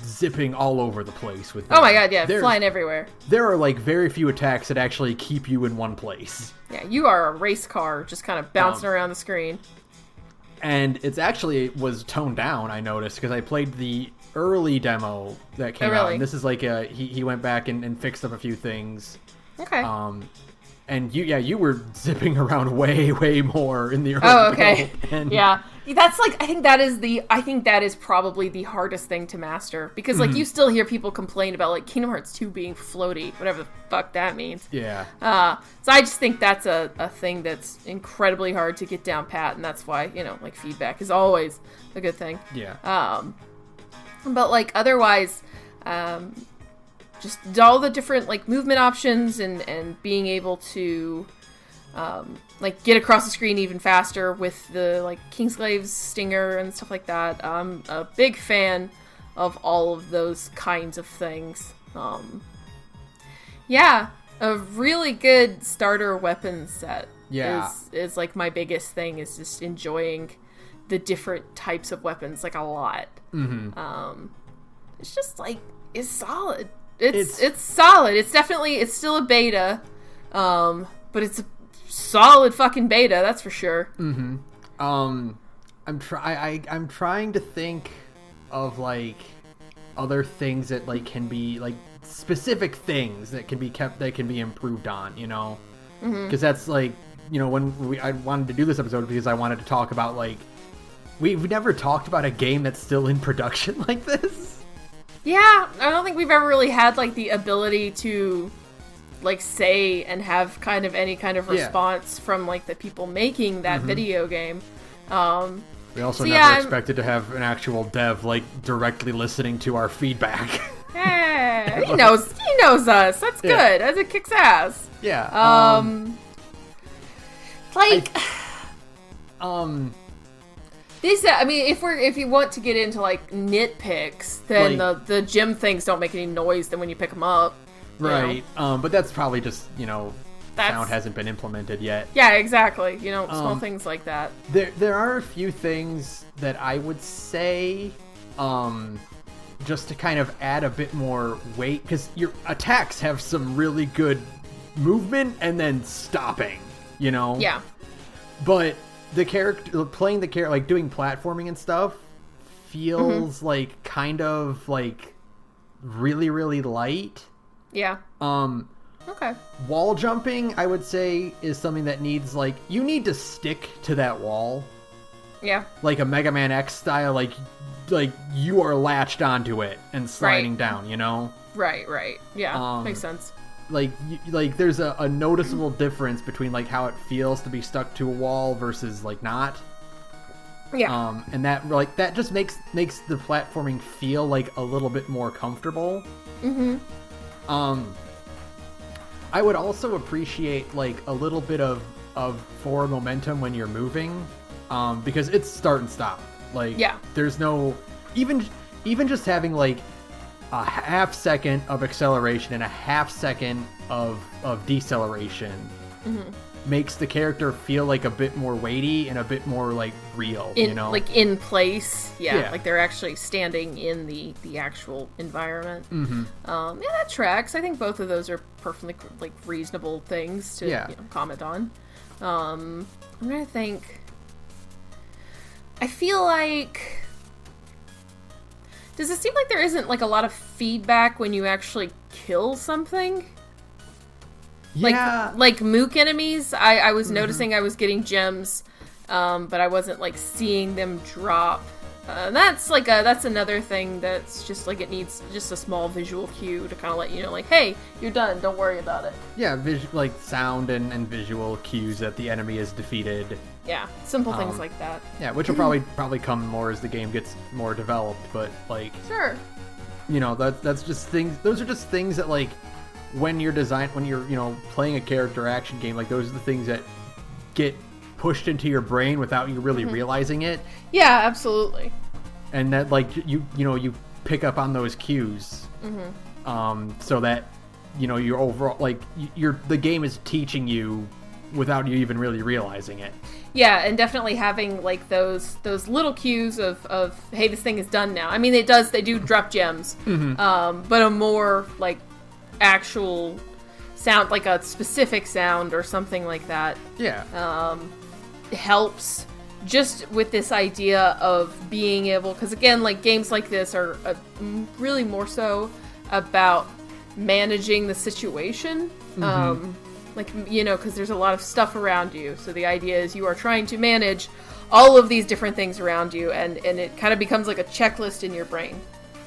zipping all over the place with them. Oh my god, yeah, flying everywhere. There are, like, very few attacks that actually keep you in one place. Yeah, you are a race car just kind of bouncing around the screen. And it's actually was toned down, I noticed, because I played the early demo that came out. And this is like he went back and fixed up a few things. Okay. And you were zipping around way more in the early demo. And yeah. That's like, I think that is probably the hardest thing to master, because like you still hear people complain about like Kingdom Hearts 2 being floaty, whatever the fuck that means. Yeah. So I just think that's a thing that's incredibly hard to get down pat, and that's why, you know, like, feedback is always a good thing. Yeah. But like otherwise, just all the different like movement options and being able to like get across the screen even faster with the like Kingsglave's stinger and stuff like that. I'm a big fan of all of those kinds of things. Yeah, a really good starter weapon set. Yeah. is like my biggest thing, is just enjoying the different types of weapons like a lot. It's just like, it's solid. It's solid. It's still a beta, but it's a solid fucking beta, that's for sure. I'm trying to think of like other things that like can be like specific things that can be improved on, you know, because that's like, you know, when I wanted to do this episode because I wanted to talk about like, we've never talked about a game that's still in production like this. Yeah, I don't think we've ever really had like the ability to like say and have kind of any kind of response from like the people making that video game. We also never expected to have an actual dev like directly listening to our feedback. Yeah, he knows us. That's good. As it kicks ass. Yeah. These, I mean, if you want to get into like nitpicks, then like, the gym things don't make any noise then when you pick them up. Right. But that's probably just, you know, sound hasn't been implemented yet. Yeah, exactly. You know, small things like that. There are a few things that I would say, just to kind of add a bit more weight, because your attacks have some really good movement and then stopping, you know? Yeah. But the character, playing the character, like doing platforming and stuff, feels like kind of like really, really light. Yeah. Okay. Wall jumping, I would say, is something that needs, like, you need to stick to that wall. Yeah. Like a Mega Man X style, like you are latched onto it and sliding down, you know? Right. Yeah, makes sense. Like there's a noticeable difference between, like, how it feels to be stuck to a wall versus, like, not. Yeah. And that, like, that just makes the platforming feel, like, a little bit more comfortable. I would also appreciate, like, a little bit of forward momentum when you're moving, because it's start and stop. Like, there's no, even just having, like, a half second of acceleration and a half second of deceleration makes the character feel like a bit more weighty and a bit more, like, real, you know? Like, in place. Yeah, like they're actually standing in the actual environment. Yeah, that tracks. I think both of those are perfectly, like, reasonable things to you know, comment on. I'm trying to think. I feel like... Does it seem like there isn't, like, a lot of feedback when you actually kill something? Yeah. Like mook enemies, I was noticing I was getting gems, but I wasn't like seeing them drop. That's another thing that's just like it needs just a small visual cue to kind of let you know, like, hey, you're done, don't worry about it. Yeah, like sound and visual cues that the enemy is defeated. Yeah, simple things like that. Yeah, which will probably come more as the game gets more developed, but like, sure, you know, that's just things. Those are just things that like when you're playing a character action game, like those are the things that get pushed into your brain without you really realizing it. Yeah, absolutely. And that like you pick up on those cues, so that your overall like the game is teaching you without you even really realizing it. Yeah, and definitely having like those little cues of hey, this thing is done now. I mean, they do drop gems, but a more like actual sound, like a specific sound or something like that. Yeah. Helps just with this idea of being able, because again, like games like this are really more so about managing the situation. Because there's a lot of stuff around you. So the idea is you are trying to manage all of these different things around you, and it kind of becomes like a checklist in your brain.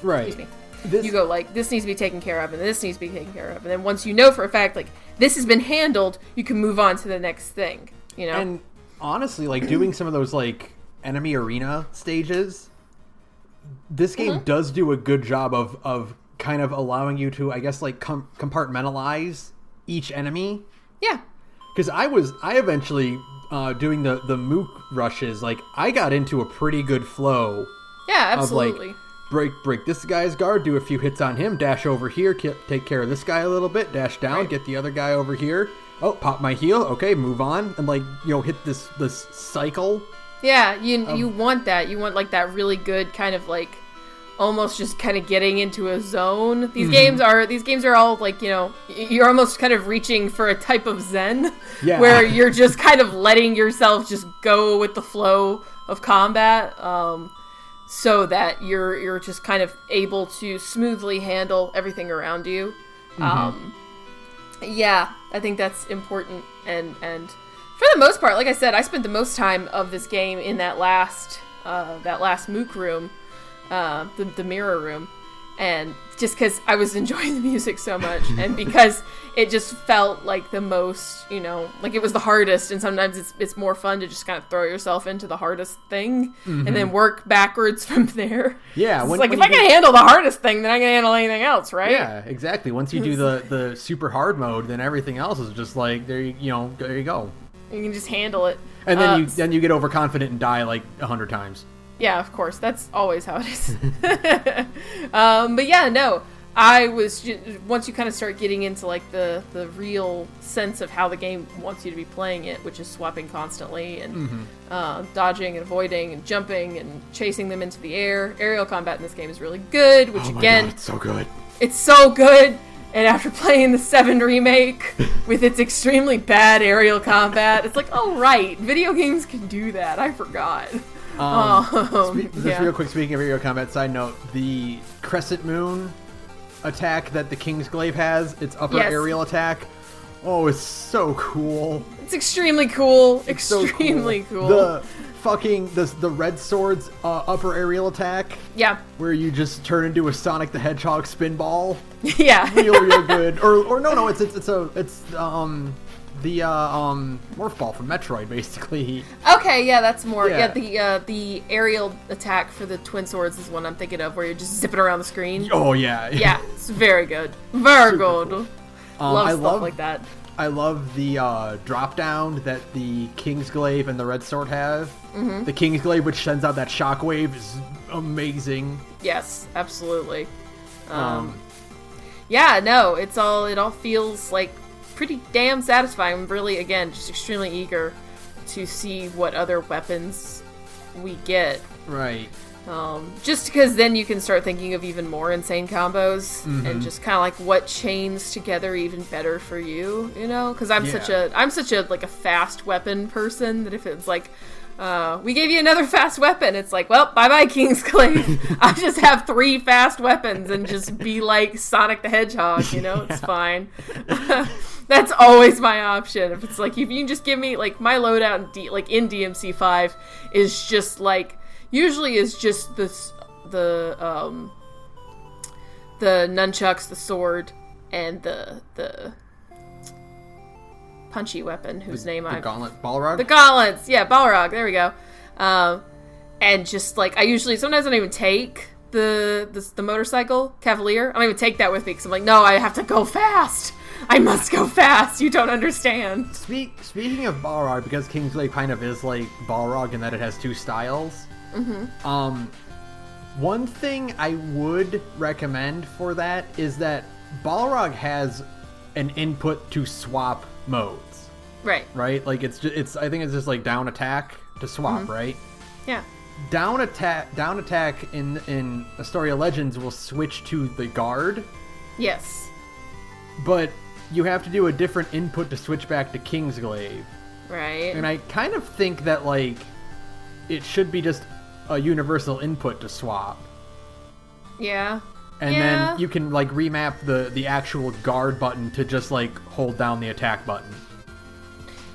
Right. Excuse me. You go like, this needs to be taken care of, and this needs to be taken care of. And then once you know for a fact, like, this has been handled, you can move on to the next thing, you know? And honestly, like, doing some of those, like, enemy arena stages, this game does do a good job of kind of allowing you to, I guess, like, compartmentalize each enemy. Yeah. Because I eventually, doing the mook rushes, like, I got into a pretty good flow. Yeah, absolutely. Of, like, break this guy's guard, do a few hits on him, dash over here, take care of this guy a little bit, dash down, get the other guy over here. Oh, pop my heal. Okay, move on. And, like, hit this cycle. Yeah, you want that. You want, like, that really good kind of, like, almost just kind of getting into a zone. These games are all, like, you're almost kind of reaching for a type of zen. Yeah. Where you're just kind of letting yourself just go with the flow of combat. So that you're just kind of able to smoothly handle everything around you. Yeah, I think that's important, and for the most part, like I said, I spent the most time of this game in that last mook room, the mirror room, and just because I was enjoying the music so much, and because it just felt like the most, like it was the hardest, and sometimes it's more fun to just kind of throw yourself into the hardest thing, and then work backwards from there. Yeah. If I can handle the hardest thing, then I can handle anything else, right? Yeah, exactly. Once you do the super hard mode, then everything else is just like, there you go. You can just handle it. And then you get overconfident and die like 100 times. Yeah, of course. That's always how it is. But yeah, no. I was once you kind of start getting into like the real sense of how the game wants you to be playing it, which is swapping constantly and dodging and avoiding and jumping and chasing them into the air. Aerial combat in this game is really good, which again, God, it's so good. It's so good. And after playing the 7 remake with its extremely bad aerial combat, it's like, oh right, video games can do that. I forgot. Real quick, speaking of aerial combat, side note, the Crescent Moon attack that the Kingsglaive has, its upper aerial attack, it's so cool. It's extremely cool. Extremely cool. The fucking the Red Sword's upper aerial attack. Yeah. Where you just turn into a Sonic the Hedgehog spinball. Yeah. Real good. Or no, it's the morph ball from Metroid, basically. Okay, yeah, that's more. Yeah, the aerial attack for the Twin Swords is one I'm thinking of, where you're just zipping around the screen. Oh yeah. Yeah, it's very good. Very Super good. Cool. Love stuff like that. I love the drop down that the Kingsglaive and the Red Sword have. Mm-hmm. The Kingsglaive, which sends out that shockwave, is amazing. Yes, absolutely. Yeah, no, it all feels like pretty damn satisfying. I'm really, again, just extremely eager to see what other weapons we get. Right. Just because then you can start thinking of even more insane combos and just kind of like what chains together even better for you, because I'm such a like a fast weapon person that if it's like, we gave you another fast weapon, it's like, well, bye-bye, Kingsglaive. I just have 3 fast weapons and just be like Sonic the Hedgehog, it's fine. That's always my option. If it's like, if you can just give me, like, my loadout in DMC5 is just, like, usually is just the nunchucks, the sword, and the punchy weapon, whose name The gauntlet, Balrog? The gauntlets, yeah, Balrog, there we go. And just, like, sometimes I don't even take the motorcycle Cavalier. I don't even take that with me, because I'm like, no, I have to go fast. I must go fast. You don't understand. Speaking of Balrog, because Kingsglaive kind of is like Balrog in that it has two styles. Mm-hmm. One thing I would recommend for that is that Balrog has an input to swap modes. Right. Right? Like I think it's just like down attack to swap, mm-hmm. right? Yeah. Down attack in Astoria Legends will switch to the guard. Yes. But you have to do a different input to switch back to Kingsglaive. Right. And I kind of think that, like, it should be just a universal input to swap. Yeah. And then you can, like, remap the actual guard button to just, like, hold down the attack button.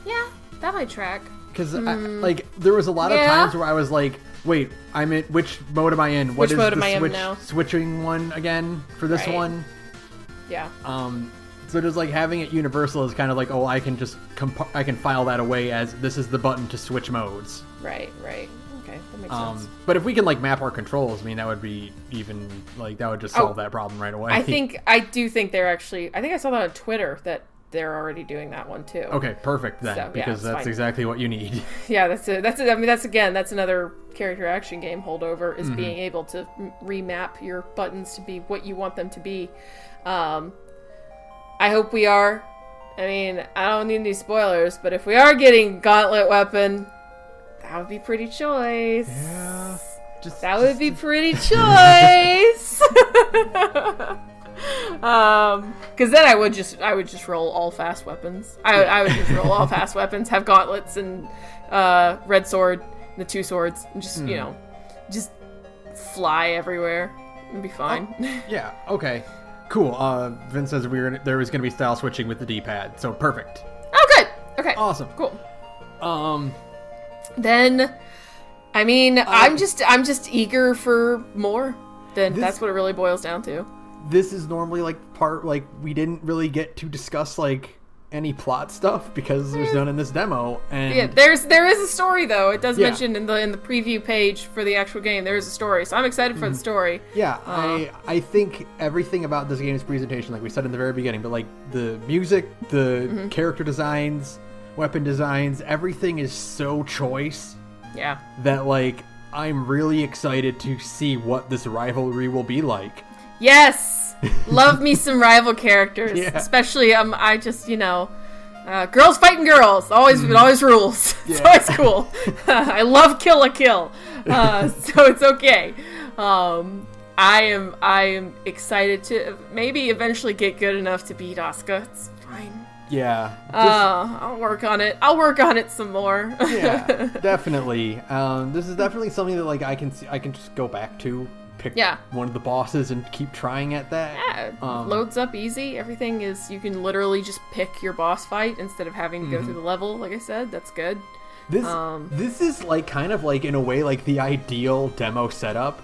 Yeah, that might track. Because, there was a lot of times where I was like, wait, I'm in, which mode am I in? What is the switching one again for this one? Yeah. So just like having it universal is kind of like, oh, I can just I can file that away as this is the button to switch modes. Right. Okay, that makes sense. But if we can like map our controls, I mean, that would be even like that would just solve that problem right away. I think I saw that on Twitter that they're already doing that one too. Okay, perfect then, so, because that's exactly what you need. Yeah, that's it. I mean, that's another character action game holdover is being able to remap your buttons to be what you want them to be. I hope we are. I mean, I don't need any spoilers, but if we are getting Gauntlet Weapon, that would be pretty choice. Yeah. That would be pretty choice. Because then I would just roll all fast weapons. I would just roll all fast weapons, have gauntlets and red sword, and the two swords, and just just fly everywhere and be fine. Oh, yeah. Okay. Cool. Vince says there was going to be style switching with the D-pad, so perfect. Oh, good. Okay. Awesome. Cool. Then, I mean, I'm just eager for more. That's what it really boils down to. This is normally like we didn't really get to discuss like any plot stuff because there's none in this demo. And yeah, there is a story though. It does mention in the preview page for the actual game there is a story, so I'm excited for the story. Yeah, I think everything about this game's presentation, like we said in the very beginning, but like the music, the character designs, weapon designs, everything is so choice. Yeah. That like I'm really excited to see what this rivalry will be like. Yes! Love me some rival characters. Yeah. Especially, I just, girls fighting girls. It always rules. Yeah. It's always cool. I love Kill a Kill. So it's okay. I am excited to maybe eventually get good enough to beat Asuka. It's fine. Yeah. I'll work on it. I'll work on it some more. Yeah, definitely. This is definitely something that like I can just go back to. Pick one of the bosses and keep trying at that. Yeah, loads up easy. Everything is, you can literally just pick your boss fight instead of having to go through the level, like I said. That's good. This is like kind of like in a way like the ideal demo setup.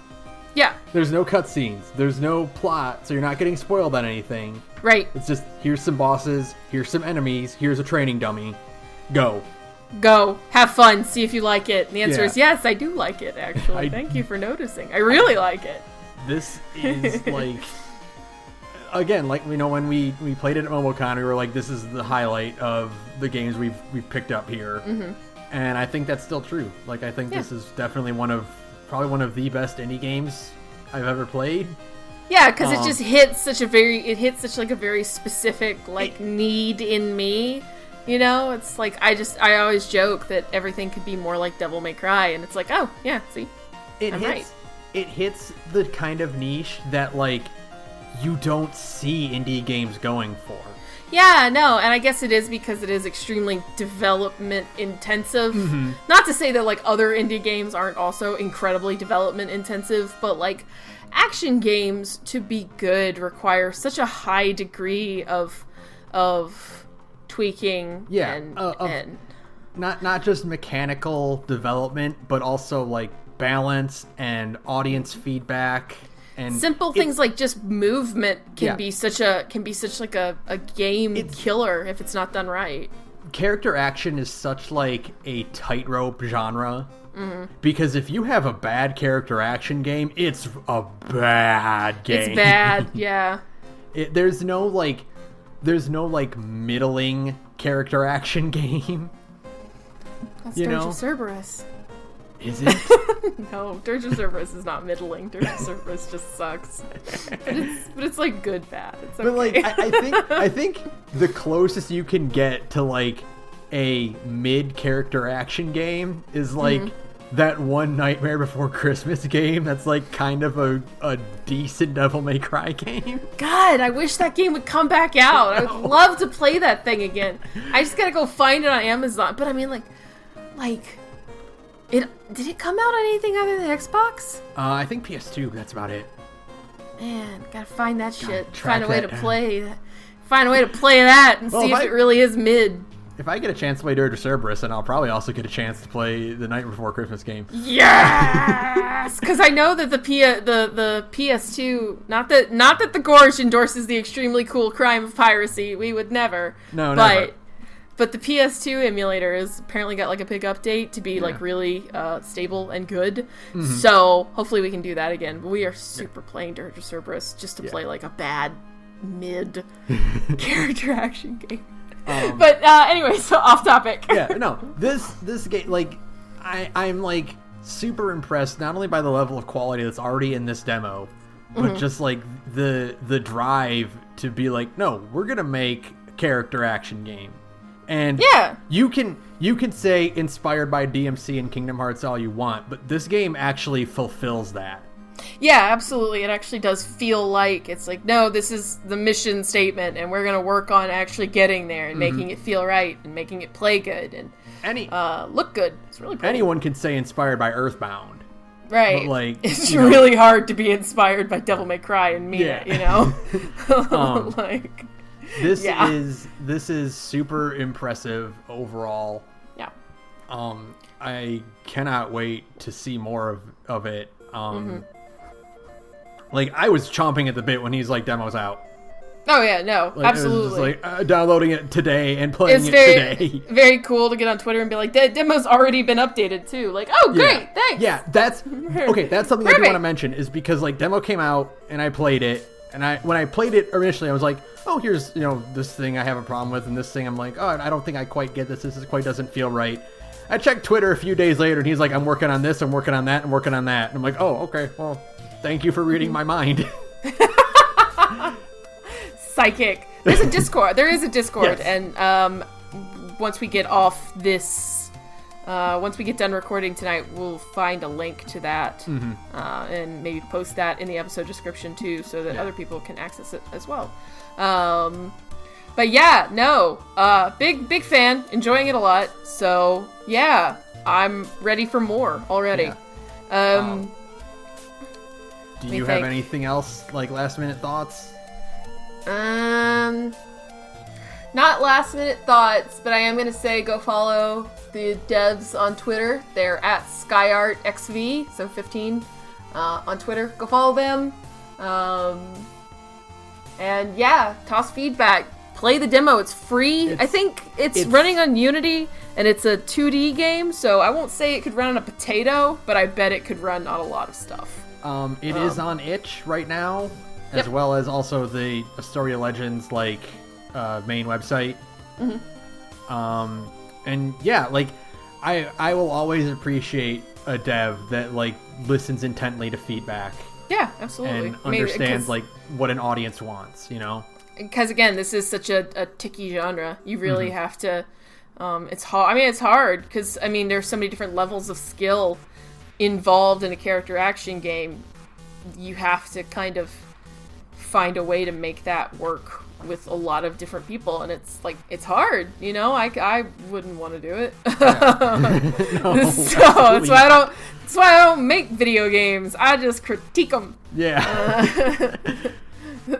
Yeah. There's no cutscenes. There's no plot, so you're not getting spoiled on anything. Right. It's just, here's some bosses, here's some enemies, here's a training dummy. Go. Have fun, see if you like it. And the answer is yes, I do like it, actually. Thank you for noticing. I really like it. This is like, again, like, when we played it at MomoCon, we were like, this is the highlight of the games we've picked up here. Mm-hmm. And I think that's still true. Like, I think this is definitely probably one of the best indie games I've ever played. Yeah, because it just hits such a very specific need in me. It's like I always joke that everything could be more like Devil May Cry, and it's like, oh yeah, see, it hits the kind of niche that like you don't see indie games going for. Yeah, no, and I guess it is because it is extremely development intensive. Mm-hmm. Not to say that like other indie games aren't also incredibly development intensive, but like action games to be good require such a high degree of tweaking and not just mechanical development, but also like balance and audience feedback and simple things like just movement can be such like a game killer if it's not done right. Character action is such like a tightrope genre. Because if you have a bad character action game, it's a bad game. It's bad, yeah. There's no middling character action game. That's Dirge of Cerberus. Is it? No, Dirge of Cerberus is not middling. Dirge of Cerberus just sucks. But it's like good bad. It's okay. But like I think the closest you can get to like a mid character action game is like that one Nightmare Before Christmas game that's like kind of a decent Devil May Cry game. God, I wish that game would come back out. I would love to play that thing again. I just gotta go find it on Amazon. But I mean, like, did it come out on anything other than Xbox? I think PS2. That's about it. Man, gotta find that shit. Find a way to play that and see if it really is mid. If I get a chance to play Dirge of Cerberus, then I'll probably also get a chance to play the Night Before Christmas game. Yes, because I know that the PS2, not that the Gorge endorses the extremely cool crime of piracy. We would never. No, never. But the PS2 emulator has apparently got like a big update to be like really stable and good. So hopefully we can do that again. But we are super playing Dirge of Cerberus just to play like a bad mid character action game. But anyway, so off topic. This game, like, I'm like super impressed not only by the level of quality that's already in this demo, but just like the drive to be like, no, we're gonna make a character action game, and you can say inspired by DMC and Kingdom Hearts all you want, but this game actually fulfills that. Yeah, absolutely. It actually does feel like it's like, no, this is the mission statement, and we're going to work on actually getting there and making it feel right and making it play good and look good. It's really pretty. Anyone can say inspired by Earthbound. Right. But like, it's really hard to be inspired by Devil May Cry and mean it, you know? Like, this is super impressive overall. Yeah. I cannot wait to see more of it. Like, I was chomping at the bit when he's like, demo's out. Oh yeah, no, like, absolutely. It was just like downloading it today and playing today. Very cool to get on Twitter and be like, the demo's already been updated too. Like, oh great, thanks. Yeah, that's okay. That's something I do want to mention is because like demo came out and I played it, and when I played it initially, I was like, oh, here's this thing I have a problem with, and this thing I'm like, oh, I don't think I quite get this. This quite doesn't feel right. I checked Twitter a few days later, and he's like, I'm working on this, I'm working on that, I'm working on that. And I'm like, oh, okay, well, thank you for reading my mind. Psychic. There's a Discord. There is a Discord, yes. And once we get off this, once we get done recording tonight, we'll find a link to that, and maybe post that in the episode description too, so that other people can access it as well. But yeah, no, big fan, enjoying it a lot. So yeah, I'm ready for more already. Yeah. Do you have anything else, like last minute thoughts? Not last minute thoughts, but I am gonna say go follow the devs on Twitter. They're at SkyArtXV, so 15 on Twitter. Go follow them. And yeah, toss feedback. Play the demo. It's free. I think it's running on Unity, and it's a 2D game, so I won't say it could run on a potato, but I bet it could run on a lot of stuff. It is on itch right now, as well as also the Astoria Legends main website. And yeah, like I will always appreciate a dev that like listens intently to feedback. Yeah, absolutely. And understands what an audience wants, Because again, this is such a ticky genre. You really have to. It's hard. I mean, it's hard because there's so many different levels of skill involved in a character action game. You have to kind of find a way to make that work with a lot of different people, and it's hard. I wouldn't want to do it. No, so that's why I don't make video games. I just critique them. Yeah.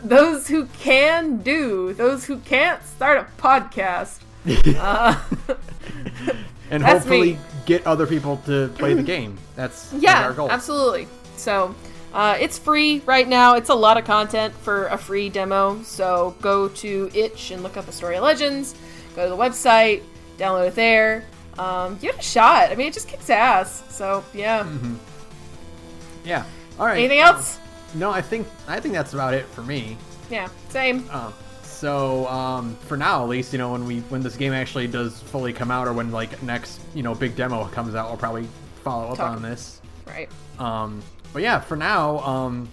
those who can do, those who can't start a podcast. And hopefully get other people to play the game. That's our goal. Absolutely. So it's free right now. It's a lot of content for a free demo. So go to itch and look up Astoria Legends. Go to the website, download it there. Give it a shot. I mean, it just kicks ass. So yeah. Mm-hmm. Yeah. All right. Anything else? No, I think that's about it for me. Yeah. Same. So for now, at least, when this game actually does fully come out, or when like next big demo comes out, we'll probably follow up on this. Right. But yeah, for now,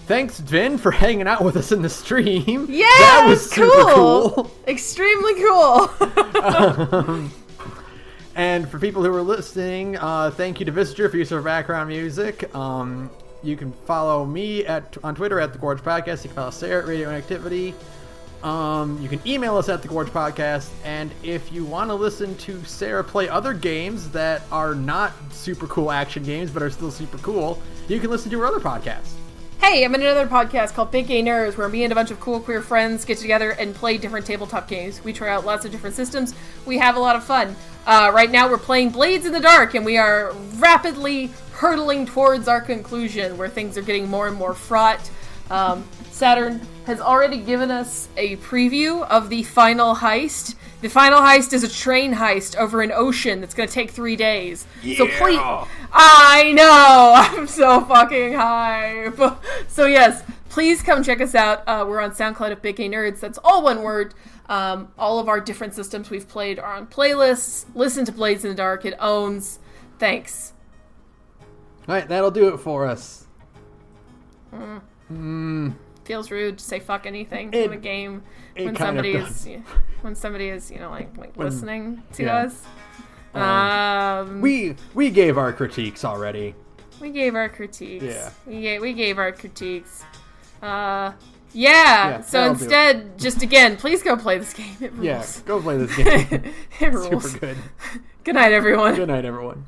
thanks, Vin, for hanging out with us in the stream. Yeah, that was super cool. Extremely cool. And for people who are listening, thank you to Visitor for use of our background music. You can follow me on Twitter at thegorgepodcast. You can follow Sara at radioinactivity. You can email us at thegorgepodcast. And if you want to listen to Sara play other games that are not super cool action games but are still super cool, you can listen to her other podcasts. Hey, I'm in another podcast called Big Gay Nerds, where me and a bunch of cool queer friends get together and play different tabletop games. We try out lots of different systems. We have a lot of fun. Right now we're playing Blades in the Dark, and we are rapidly hurtling towards our conclusion, where things are getting more and more fraught. Saturn has already given us a preview of the final heist. The final heist is a train heist over an ocean that's going to take 3 days. Yeah. So please, I know, I'm so fucking hype. So yes, please come check us out. We're on SoundCloud at Big Gay Nerds. That's all one word. All of our different systems we've played are on playlists. Listen to Blades in the Dark. It owns. Thanks. All right, that'll do it for us. Feels rude to say fuck anything in a game when somebody is listening to us. We gave our critiques already. We gave our critiques. Yeah. We gave our critiques. So instead, just again, please go play this game. It rules. Yeah, go play this game. It rules. Super good. Good night, everyone. Good night, everyone.